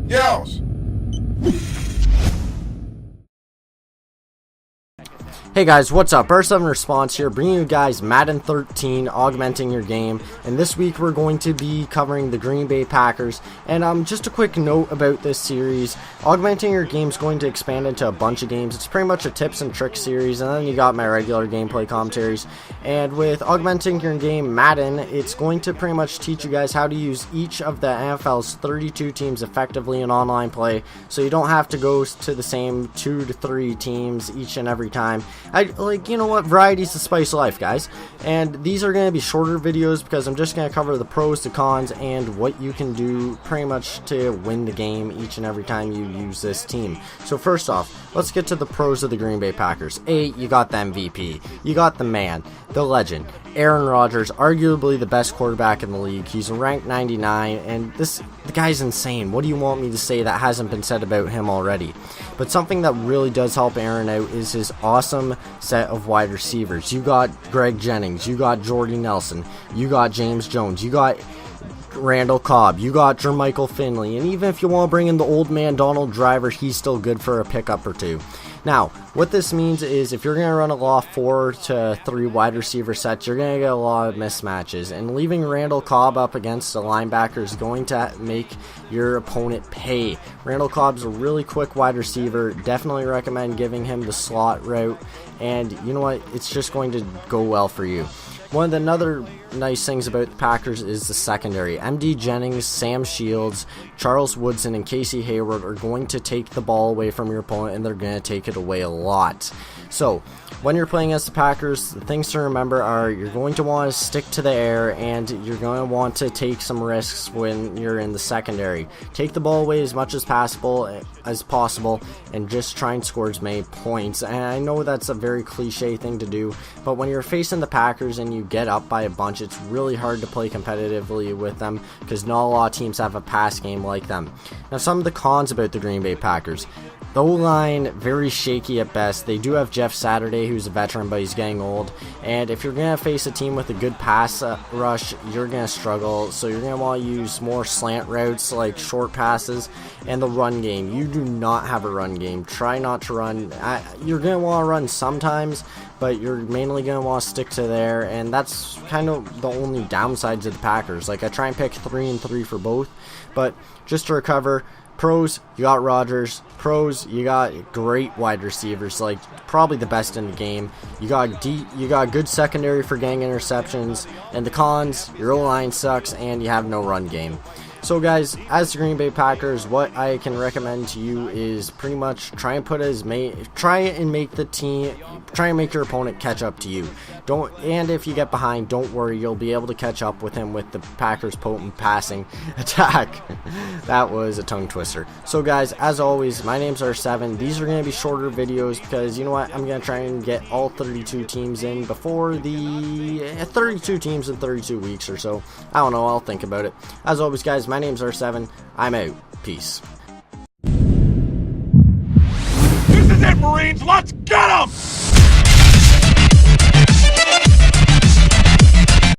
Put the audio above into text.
Yells. Hey guys, what's up? R7 Response here, bringing you guys Madden 13, augmenting your game, and this week we're going to be covering the Green Bay Packers. And just a quick note about this series, augmenting your game is going to expand into a bunch of games. It's pretty much a tips and tricks series, and then you got my regular gameplay commentaries. And with augmenting your game Madden, it's going to pretty much teach you guys how to use each of the NFL's 32 teams effectively in online play, so you don't have to go to the same 2 to 3 teams each and every time. You know what, variety's the spice of life, guys. And these are going to be shorter videos because I'm just going to cover the pros, the cons, and what you can do pretty much to win the game each and every time you use this team. So first off, let's get to the pros of the Green Bay Packers. You got the MVP. You got the man, the legend, Aaron Rodgers, arguably the best quarterback in the league. He's ranked 99, and the guy's insane. What do you want me to say that hasn't been said about him already? But something that really does help Aaron out is his awesome set of wide receivers. You got Greg Jennings, you got Jordy Nelson, you got James Jones, you got Randall Cobb, you got Jermichael Finley, and even if you want to bring in the old man Donald Driver, he's still good for a pickup or two. Now, what this means is if you're going to run a lot of 4 to 3 wide receiver sets, you're going to get a lot of mismatches, and leaving Randall Cobb up against a linebacker is going to make your opponent pay. Randall Cobb's a really quick wide receiver. Definitely recommend giving him the slot route, and you know what? It's just going to go well for you. One of the other nice things about the Packers is the secondary. MD Jennings, Sam Shields, Charles Woodson, and Casey Hayward are going to take the ball away from your opponent, and they're going to take it away a lot. So, when you're playing as the Packers, the things to remember are you're going to want to stick to the air, and you're going to want to take some risks when you're in the secondary. Take the ball away as much as possible, and just try and score as many points. And I know that's a very cliche thing to do, but when you're facing the Packers and you get up by a bunch, it's really hard to play competitively with them because not a lot of teams have a pass game like them. Now, some of the cons about the Green Bay Packers. The O-line, very shaky at best. They do have Jeff Saturday, who's a veteran, but he's getting old. And if you're going to face a team with a good pass rush, you're going to struggle. So you're going to want to use more slant routes, like short passes, and the run game. You do not have a run game. Try not to run. You're going to want to run sometimes, but you're mainly going to want to stick to there. And that's kind of the only downsides of the Packers. Like, I try and pick 3 and 3 for both. But just to recover, pros, you got Rodgers. Pros, you got great wide receivers, like probably the best in the game. You got good secondary for getting interceptions. And the cons, your O-line sucks and you have no run game. So guys, as the Green Bay Packers, what I can recommend to you is pretty much try and make your opponent catch up to you. And if you get behind, don't worry, you'll be able to catch up with him with the Packers' potent passing attack. That was a tongue twister. So guys, as always, my name's R7. These are going to be shorter videos because, you know what, I'm going to try and get all 32 teams in before the 32 teams in 32 weeks or so. I don't know, I'll think about it. As always, guys, my name's R7. I'm out. Peace. This is it, Marines. Let's get 'em!